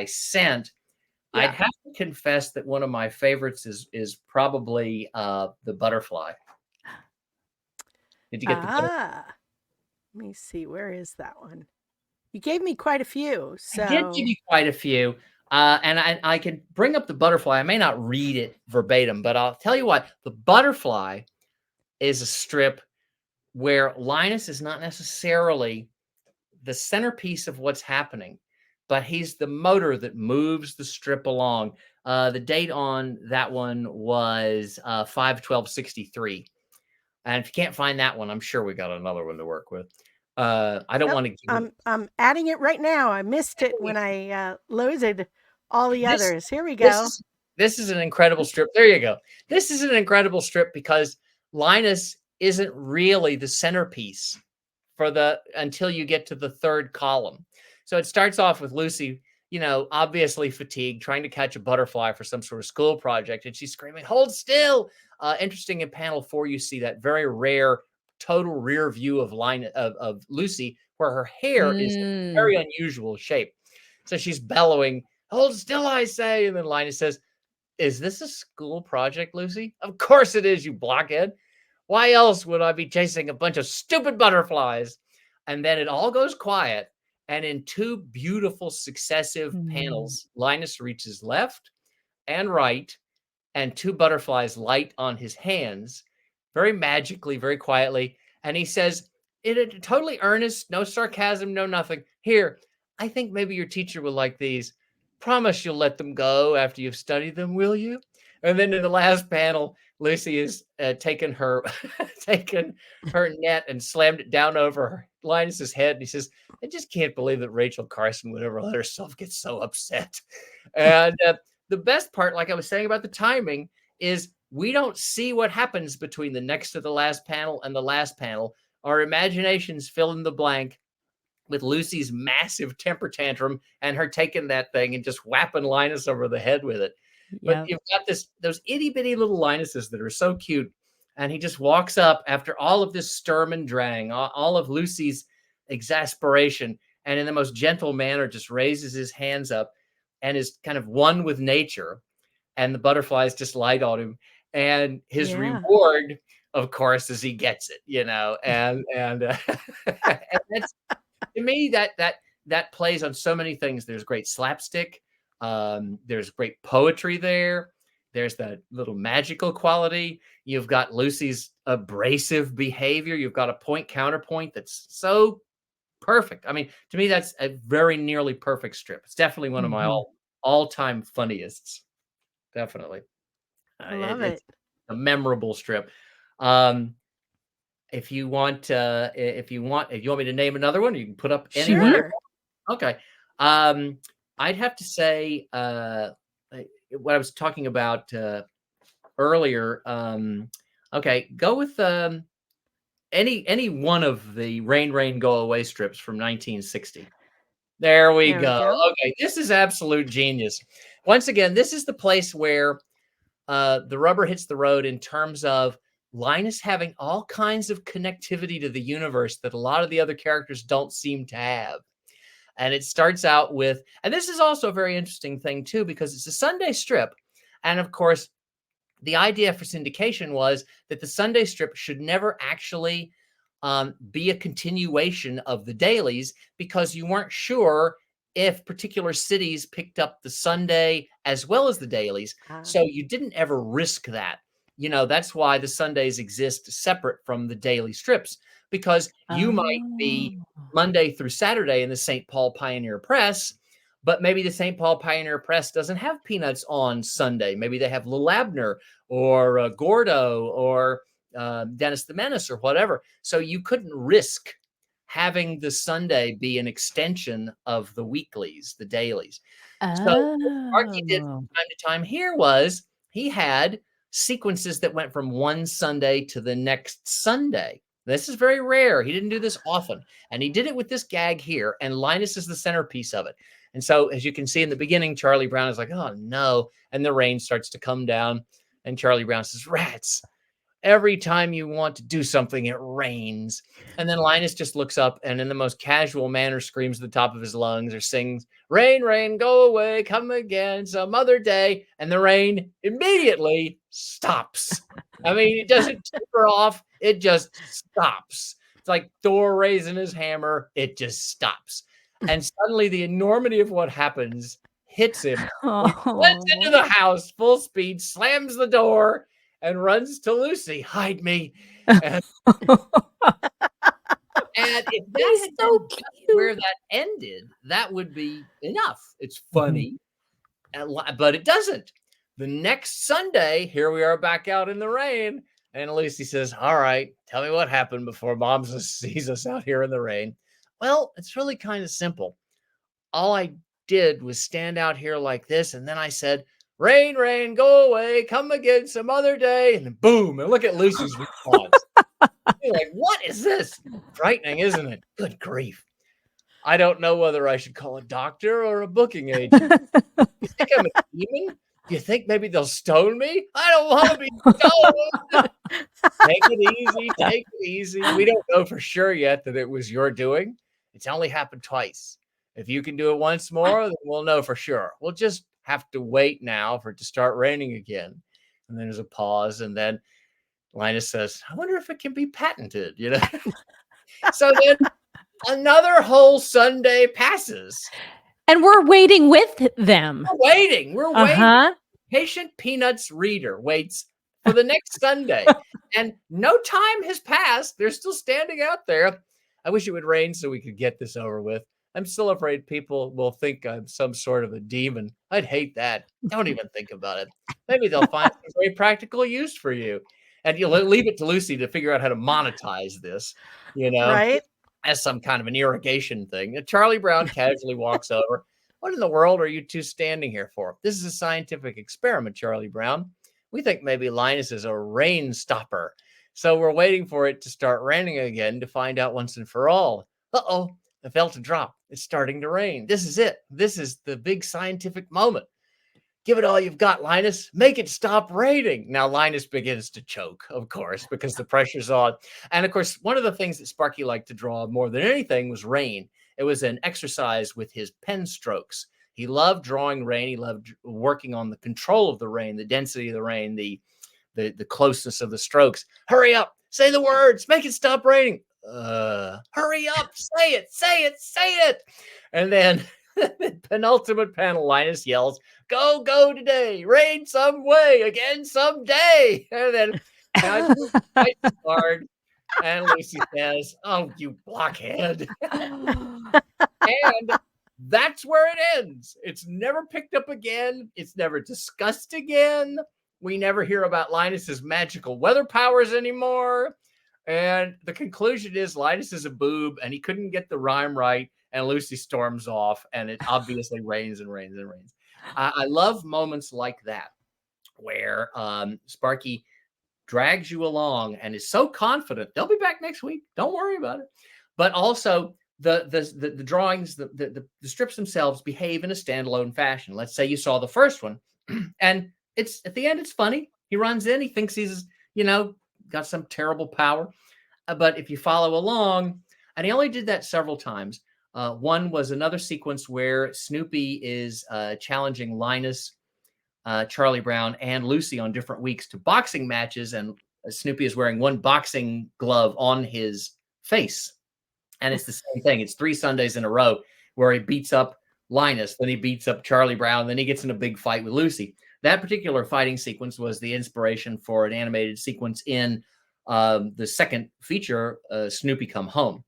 sent. Yeah. I'd have to confess that one of my favorites is probably the butterfly. Did you get the butterfly? Let me see. Where is that one? You gave me quite a few. So I did give you quite a few. And I can bring up the butterfly. I may not read it verbatim, but I'll tell you what. The butterfly is a strip where Linus is not necessarily the centerpiece of what's happening, but he's the motor that moves the strip along. The date on that one was 5/12/63. And if you can't find that one, I'm sure we got another one to work with. I don't want to. I'm adding it right now. I missed it when I loaded all the others. Here we go. This is an incredible strip. There you go. This is an incredible strip because Linus isn't really the centerpiece until you get to the third column. So it starts off with Lucy, obviously fatigued, trying to catch a butterfly for some sort of school project, and she's screaming, "Hold still!" Interesting, in panel 4, you see that very rare total rear view of Lucy, where her hair is in a very unusual shape. So she's bellowing, "Hold still, I say!" And then Linus says, "Is this a school project, Lucy?" "Of course it is, you blockhead. Why else would I be chasing a bunch of stupid butterflies?" And then it all goes quiet. And in 2 beautiful successive panels, Linus reaches left and right, and 2 butterflies light on his hands, very magically, very quietly. And he says, totally earnest, no sarcasm, no nothing. "Here, I think maybe your teacher will like these. Promise you'll let them go after you've studied them, will you? And then in the last panel, Lucy is taken her net and slammed it down over Linus's head. And he says, I just can't believe that Rachel Carson would ever let herself get so upset. And the best part, like I was saying about the timing, is we don't see what happens between the next to the last panel and the last panel. Our imaginations fill in the blank with Lucy's massive temper tantrum and her taking that thing and just whapping Linus over the head with it. But you've got those itty bitty little Linuses that are so cute. And he just walks up after all of this Sturm and Drang, all of Lucy's exasperation, and in the most gentle manner just raises his hands up and is kind of one with nature. And the butterflies just light on him. And his reward, of course, is he gets it, and and that's, to me, that plays on so many things. There's great slapstick. There's great poetry there. There's that little magical quality. You've got Lucy's abrasive behavior. You've got a point counterpoint that's so perfect. I mean, to me, that's a very nearly perfect strip. It's definitely one of my all-time funniest. Definitely. I love it. It's a memorable strip. If you want me to name another one, you can put up any one. Sure. Okay. I'd have to say what I was talking about earlier. Okay, go with any one of the Rain, Rain, Go Away strips from 1960. There we go. Okay, this is absolute genius. Once again, this is the place where the rubber hits the road in terms of Linus having all kinds of connectivity to the universe that a lot of the other characters don't seem to have. And it starts out with, and this is also a very interesting thing too, because it's a Sunday strip. And of course, the idea for syndication was that the Sunday strip should never actually be a continuation of the dailies, because you weren't sure if particular cities picked up the Sunday as well as the dailies. So you didn't ever risk that. That's why the Sundays exist separate from the daily strips, because you might be Monday through Saturday in the St. Paul Pioneer Press, but maybe the St. Paul Pioneer Press doesn't have Peanuts on Sunday. Maybe they have Lil Abner or Gordo or Dennis the Menace or whatever. So you couldn't risk having the Sunday be an extension of the weeklies, the dailies. So what Marky did from time to time here was he had sequences that went from one Sunday to the next Sunday. This is very rare. He didn't do this often. And he did it with this gag here. And Linus is the centerpiece of it. And so, as you can see in the beginning, Charlie Brown is like, oh, no. And the rain starts to come down. And Charlie Brown says, rats. Every time you want to do something, it rains. And then Linus just looks up and in the most casual manner screams at the top of his lungs or sings, rain, rain, go away, come again some other day. And the rain immediately stops. I mean, it doesn't taper off. It just stops. It's like Thor raising his hammer. It just stops. And suddenly the enormity of what happens hits him. He runs into the house full speed, slams the door, and runs to Lucy. Hide me. And if that's so cute, where that ended, that would be enough. It's funny, but it doesn't. The next Sunday, here we are back out in the rain. And Lucy says, all right, tell me what happened before Mom sees us out here in the rain. Well, it's really kind of simple. All I did was stand out here like this. And then I said, rain, rain, go away, come again some other day. And then boom, and look at Lucy's response. You're like, what is this? Frightening, isn't it? Good grief. I don't know whether I should call a doctor or a booking agent. You think I'm a demon? Do you think maybe they'll stone me? I don't want to be stoned. Take it easy, take it easy. We don't know for sure yet that it was your doing. It's only happened twice. If you can do it once more, then we'll know for sure. We'll just have to wait now for it to start raining again. And then there's a pause, and then Linus says, I wonder if it can be patented, So then another whole Sunday passes. And we're waiting with them. We're waiting. Patient Peanuts reader waits for the next Sunday. And no time has passed. They're still standing out there. I wish it would rain so we could get this over with. I'm still afraid people will think I'm some sort of a demon. I'd hate that. Don't even think about it. Maybe they'll find some very practical use for you. And you'll leave it to Lucy to figure out how to monetize this, Right? as some kind of an irrigation thing. And Charlie Brown casually walks over. What in the world are you two standing here for? This is a scientific experiment, Charlie Brown. We think maybe Linus is a rain stopper. So we're waiting for it to start raining again to find out once and for all. Uh-oh, I felt a drop. It's starting to rain. This is it. This is the big scientific moment. Give it all you've got, Linus. Make it stop raining. Now, Linus begins to choke, of course, because the pressure's on. And, of course, one of the things that Sparky liked to draw more than anything was rain. It was an exercise with his pen strokes. He loved drawing rain. He loved working on the control of the rain, the density of the rain, the closeness of the strokes. Hurry up. Say the words. Make it stop raining. Hurry up. Say it. Say it. Say it. And then the penultimate panel, Linus yells, go today. Rain some way. Again someday. And then fights hard. And Lucy says, oh, you blockhead. And that's where it ends. It's never picked up again. It's never discussed again. We never hear about Linus's magical weather powers anymore. And the conclusion is Linus is a boob and he couldn't get the rhyme right. And Lucy storms off and it obviously rains and rains and rains. I love moments like that where Sparky drags you along and is so confident. They'll be back next week. Don't worry about it. But also the drawings, the strips themselves behave in a standalone fashion. Let's say you saw the first one and it's at the end, it's funny. He runs in, he thinks he's, got some terrible power. But if you follow along, and he only did that several times. One was another sequence where Snoopy is challenging Linus, Charlie Brown, and Lucy on different weeks to boxing matches. And Snoopy is wearing one boxing glove on his face. And it's the same thing. It's 3 Sundays in a row where he beats up Linus, then he beats up Charlie Brown, then he gets in a big fight with Lucy. That particular fighting sequence was the inspiration for an animated sequence in the second feature, Snoopy Come Home,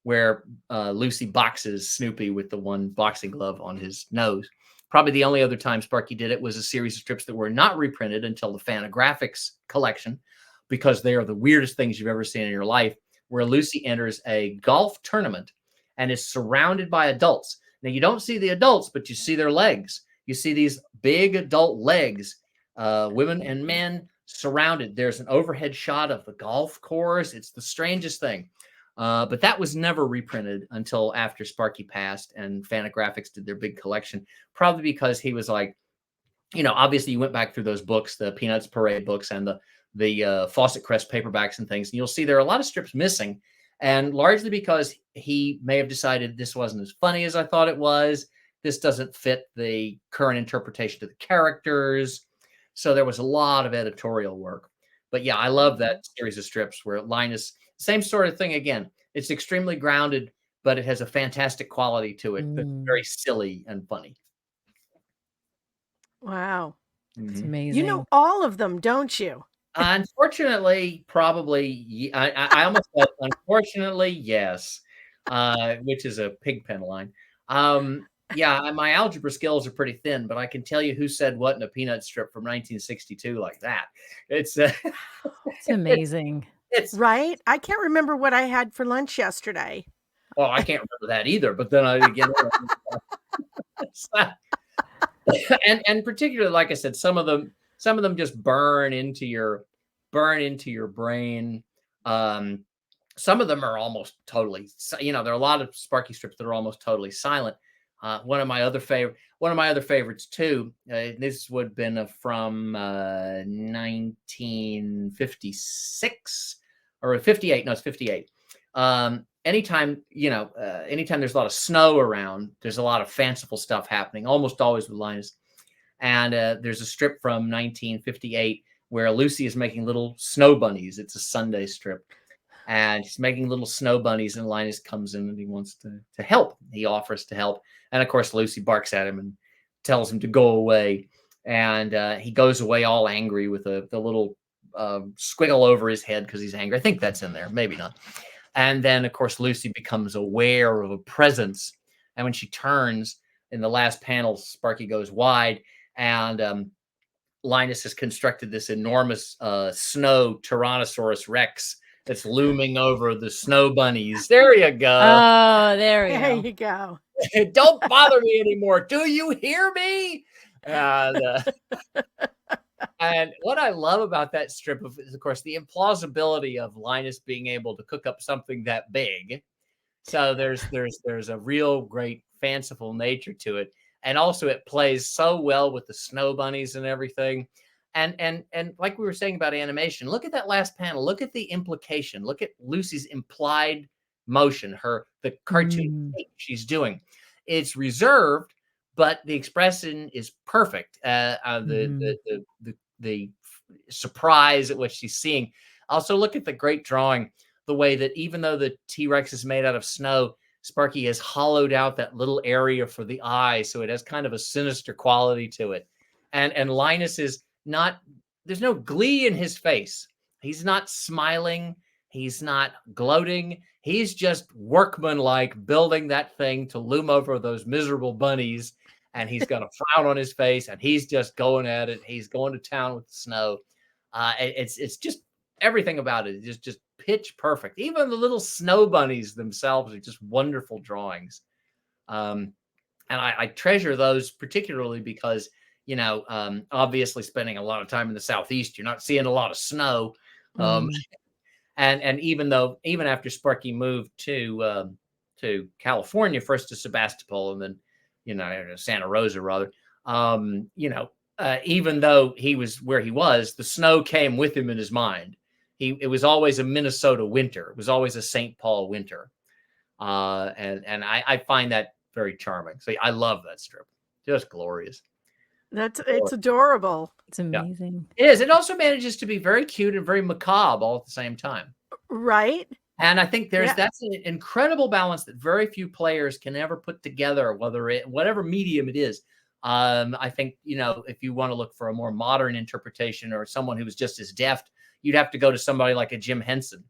where Lucy boxes Snoopy with the one boxing glove on his nose. Probably the only other time Sparky did it was a series of strips that were not reprinted until the Fantagraphics collection, because they are the weirdest things you've ever seen in your life, where Lucy enters a golf tournament and is surrounded by adults. Now, you don't see the adults, but you see their legs. You see these big adult legs, women and men surrounded. There's an overhead shot of the golf course. It's the strangest thing. But that was never reprinted until after Sparky passed and Fantagraphics did their big collection, probably because he was like, obviously you went back through those books, the Peanuts Parade books and the Fawcett Crest paperbacks and things, and you'll see there are a lot of strips missing, and largely because he may have decided this wasn't as funny as I thought it was. This doesn't fit the current interpretation of the characters. So there was a lot of editorial work. But yeah, I love that series of strips where Linus, same sort of thing again. It's extremely grounded, but it has a fantastic quality to it. That's very silly and funny. Wow. It's amazing. You know all of them, don't you? Unfortunately, probably. I almost said, unfortunately, yes, which is a Pigpen line. Yeah, my algebra skills are pretty thin, but I can tell you who said what in a Peanut strip from 1962 like that. It's it's amazing. It's right. I can't remember what I had for lunch yesterday. Well, I can't remember that either. But then again, and particularly, like I said, some of them just burn into your brain. Some of them are almost totally, there are a lot of Sparky strips that are almost totally silent. One of my other favorites too. This would have been from 1956 or 58. No, it's 58. Anytime there's a lot of snow around, there's a lot of fanciful stuff happening, almost always with Linus. And there's a strip from 1958 where Lucy is making little snow bunnies. It's a Sunday strip. And he's making little snow bunnies, and Linus comes in and he wants to help. He offers to help. And of course, Lucy barks at him and tells him to go away. And he goes away all angry with the little squiggle over his head because he's angry. I think that's in there. Maybe not. And then, of course, Lucy becomes aware of a presence. And when she turns in the last panel, Sparky goes wide, and Linus has constructed this enormous snow Tyrannosaurus Rex that's looming over the snow bunnies. There you go. Oh, there we There go. you go. Don't bother me anymore. Do you hear me? And what I love about that strip is, of course, the implausibility of Linus being able to cook up something that big. So there's a real great fanciful nature to it. And also it plays so well with the snow bunnies and everything. And like we were saying about animation, look at that last panel. Look at the implication. Look at Lucy's implied motion, the cartoon she's doing. It's reserved, but the expression is perfect. The surprise at what she's seeing. Also, look at the great drawing, the way that even though the T-Rex is made out of snow, Sparky has hollowed out that little area for the eye, so it has kind of a sinister quality to it. And Linus is not, there's no glee in his face. He's not smiling. He's not gloating. He's just workmanlike, building that thing to loom over those miserable bunnies. And he's got a frown on his face, and he's just going at it. He's going to town with the snow. It's just everything about it is just pitch perfect. Even the little snow bunnies themselves are just wonderful drawings. And I treasure those particularly because, obviously spending a lot of time in the Southeast, you're not seeing a lot of snow. And even after Sparky moved to California, first to Sebastopol and then, Santa Rosa rather, even though he was where he was, the snow came with him in his mind. It was always a Minnesota winter. It was always a St. Paul winter. And I find that very charming. So I love that strip. Just glorious. It's adorable. It's amazing. Yeah. It is. It also manages to be very cute and very macabre all at the same time. Right. And I think that's an incredible balance that very few players can ever put together, whatever medium it is. I think, if you want to look for a more modern interpretation or someone who was just as deft, you'd have to go to somebody like a Jim Henson.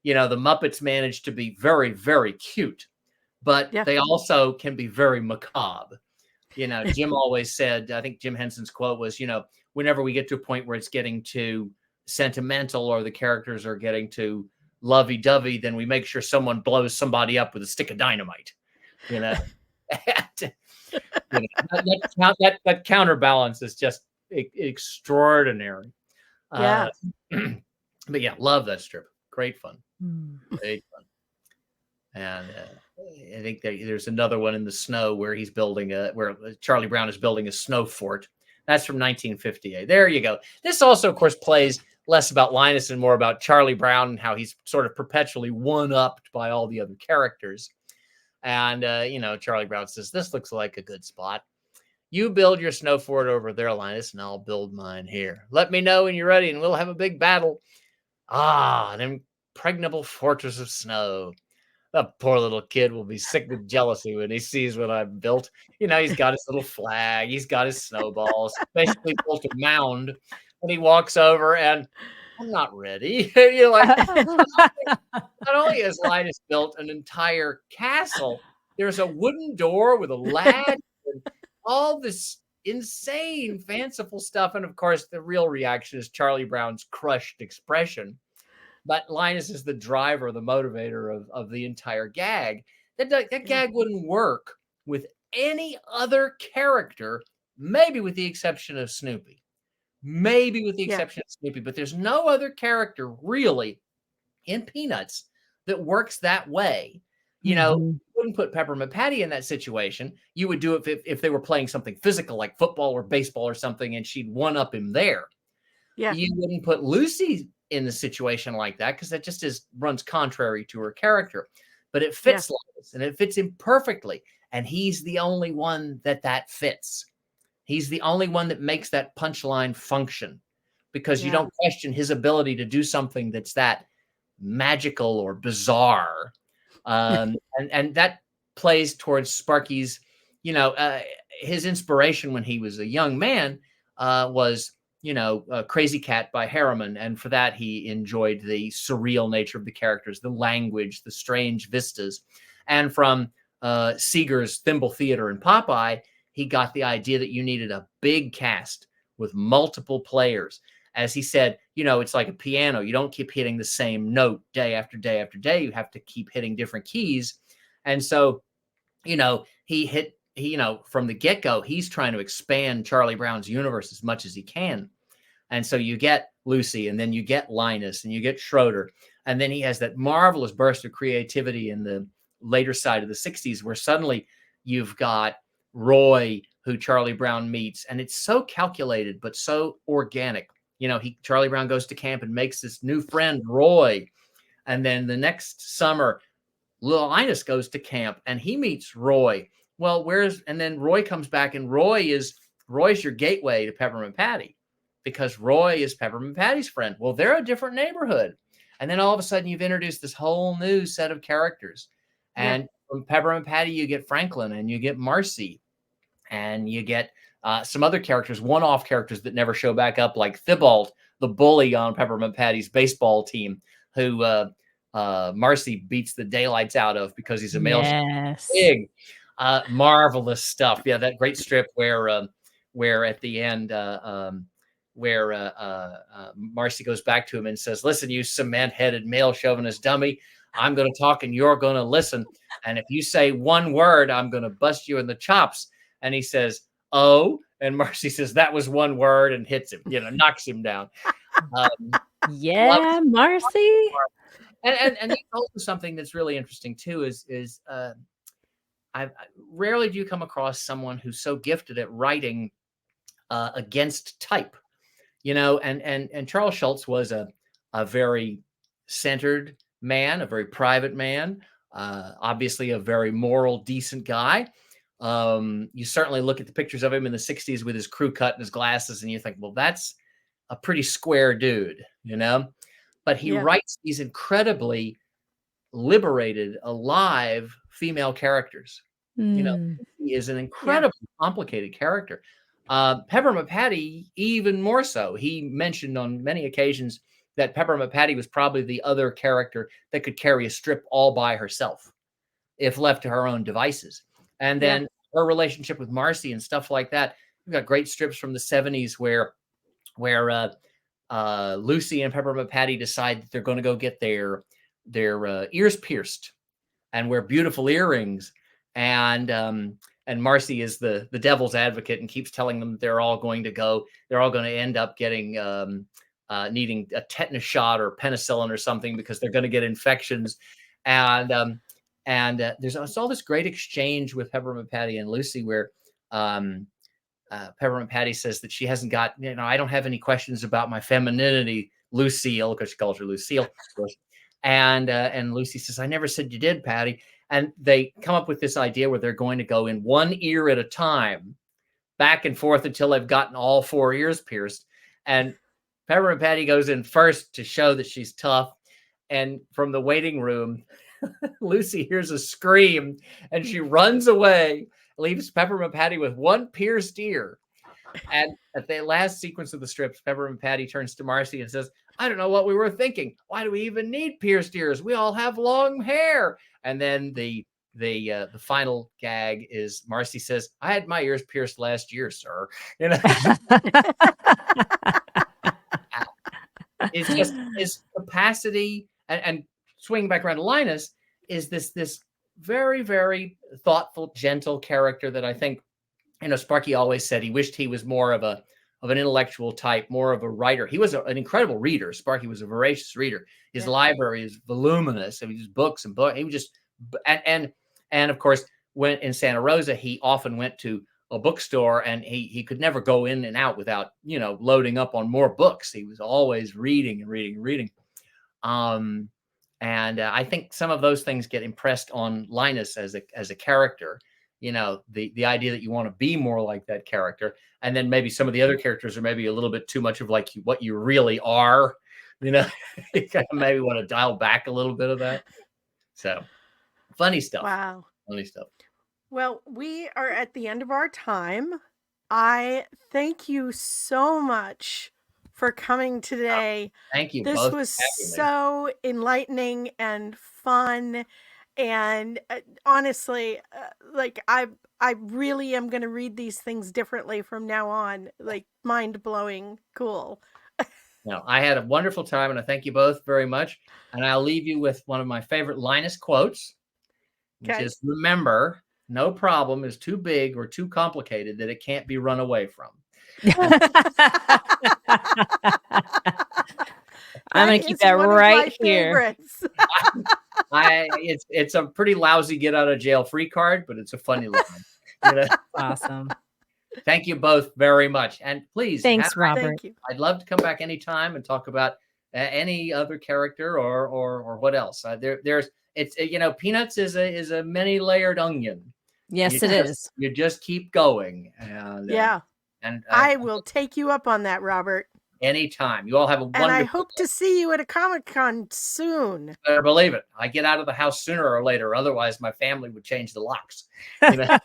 The Muppets managed to be very, very cute, but they also can be very macabre. Jim always said, I think Jim Henson's quote was, whenever we get to a point where it's getting too sentimental or the characters are getting too lovey-dovey, then we make sure someone blows somebody up with a stick of dynamite. That counterbalance is just extraordinary. Yeah. But yeah, love that strip. Great fun. Great fun. And I think there's another one in the snow where where Charlie Brown is building a snow fort. That's from 1958. There you go. This also, of course, plays less about Linus and more about Charlie Brown and how he's sort of perpetually one-upped by all the other characters. And, Charlie Brown says, this looks like a good spot. You build your snow fort over there, Linus, and I'll build mine here. Let me know when you're ready, and we'll have a big battle. An impregnable fortress of snow. The poor little kid will be sick with jealousy when he sees what I've built. He's got his little flag. He's got his snowballs. Basically built a mound. And he walks over, and I'm not ready. Not only has Linus built an entire castle, there's a wooden door with a latch and all this insane, fanciful stuff. And of course, the real reaction is Charlie Brown's crushed expression. But Linus is the driver, the motivator of the entire gag. That gag wouldn't work with any other character, maybe with the exception of Snoopy. But there's no other character really in Peanuts that works that way. You wouldn't put Peppermint Patty in that situation. You would do it if they were playing something physical like football or baseball or something, and she'd one-up him there. Yeah. You wouldn't put Lucy in a situation like that because that just runs contrary to her character. But it fits Linus, and it fits him perfectly. And he's the only one that fits. He's the only one that makes that punchline function because you don't question his ability to do something that's that magical or bizarre. And that plays towards Sparky's, his inspiration when he was a young man was, Crazy Cat by Harriman. And for that, he enjoyed the surreal nature of the characters, the language, the strange vistas. And from Seeger's Thimble Theater and Popeye, he got the idea that you needed a big cast with multiple players. As he said, it's like a piano. You don't keep hitting the same note day after day after day. You have to keep hitting different keys. And so, from the get-go, he's trying to expand Charlie Brown's universe as much as he can. And so you get Lucy, and then you get Linus, and you get Schroeder. And then he has that marvelous burst of creativity in the later side of the 60s, where suddenly you've got Roy, who Charlie Brown meets. And it's so calculated, but so organic. Charlie Brown goes to camp and makes this new friend, Roy. And then the next summer, Linus goes to camp and he meets Roy. Well, and then Roy comes back, and Roy's your gateway to Peppermint Patty, because Roy is Peppermint Patty's friend. Well, they're a different neighborhood. And then all of a sudden you've introduced this whole new set of characters. And from Peppermint Patty, you get Franklin, and you get Marcy, and you get some other characters, one-off characters that never show back up, like Thibault, the bully on Peppermint Patty's baseball team, who Marcy beats the daylights out of because he's a male. Yes. Big, marvelous stuff. Yeah, that great strip where at the end, Marcy goes back to him and says, "Listen, you cement-headed male chauvinist dummy, I'm going to talk and you're going to listen. And if you say one word, I'm going to bust you in the chops." And he says, "Oh," and Marcy says, "That was one word," and hits him, knocks him down. Yeah, Marcy. And he's also something that's really interesting too is I rarely do you come across someone who's so gifted at writing against type, and Charles Schulz was a very centered man, a very private man, obviously a very moral, decent guy. You certainly look at the pictures of him in the 60s with his crew cut and his glasses, and you think, well, that's a pretty square dude, but he writes these incredibly liberated, alive female characters. He is an incredibly complicated character. Peppermint Patty, even more so. He mentioned on many occasions that Peppermint Patty was probably the other character that could carry a strip all by herself if left to her own devices. And then her relationship with Marcy and stuff like that. We've got great strips from the 70s where Lucy and Peppermint Patty decide that they're going to go get their ears pierced and wear beautiful earrings. And Marcy is the devil's advocate and keeps telling them they're all going to end up getting needing a tetanus shot or penicillin or something because they're going to get infections. And there's all this great exchange with Peppermint Patty and Lucy where Peppermint Patty says that she hasn't got, I don't have any questions about my femininity, Lucille, because she calls her Lucille, of course. And Lucy says, "I never said you did, Patty." And they come up with this idea where they're going to go in one ear at a time, back and forth until they've gotten all four ears pierced. And Peppermint Patty goes in first to show that she's tough. And from the waiting room, Lucy hears a scream and she runs away, leaves Peppermint Patty with one pierced ear. And at the last sequence of the strips, Peppermint Patty turns to Marcy and says, "I don't know what we were thinking. Why do we even need pierced ears? We all have long hair." And then the final gag is Marcy says, "I had my ears pierced last year, sir." It's just his capacity and swinging back around to Linus is this very, very thoughtful, gentle character that I think, Sparky always said he wished he was more of an intellectual type, more of a writer. He was an incredible reader. Sparky was a voracious reader. His library is voluminous. I mean, his books and books. He was just, and of course, when in Santa Rosa, he often went to a bookstore and he could never go in and out without, loading up on more books. He was always reading and reading and reading. And I think some of those things get impressed on Linus as a character. The idea that you want to be more like that character, and then maybe some of the other characters are maybe a little bit too much of like what you really are. You kind of maybe want to dial back a little bit of that. So funny stuff. Wow. Funny stuff. Well, we are at the end of our time. I thank you so much for coming today. Thank you. This was so enlightening and fun. And honestly, like I really am going to read these things differently from now on. Like mind blowing, cool. No, I had a wonderful time, and I thank you both very much. And I'll leave you with one of my favorite Linus quotes, which Okay. is, remember, no problem is too big or too complicated that it can't be run away from. I'm going to keep that right here. It's a pretty lousy get out of jail free card, but it's a funny line. You know? Awesome. Thank you both very much. And please. Thanks, Robert. Thank you. I'd love to come back anytime and talk about any other character or what else. Peanuts is a many layered onion. Yes, it is. You just keep going. And, Yeah. And I will take you up on that, Robert. Anytime. You all have a wonderful And I hope to see you at a Comic-Con soon. Better believe it. I get out of the house sooner or later. Otherwise, my family would change the locks. You know?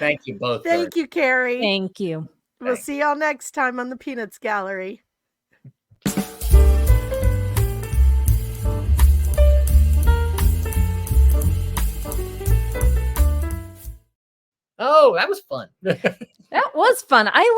Thank you both. Thank you, Carrie. Thank you. We'll Thanks. see y'all next time on the Peanuts Gallery. Oh, that was fun. That was fun. I learned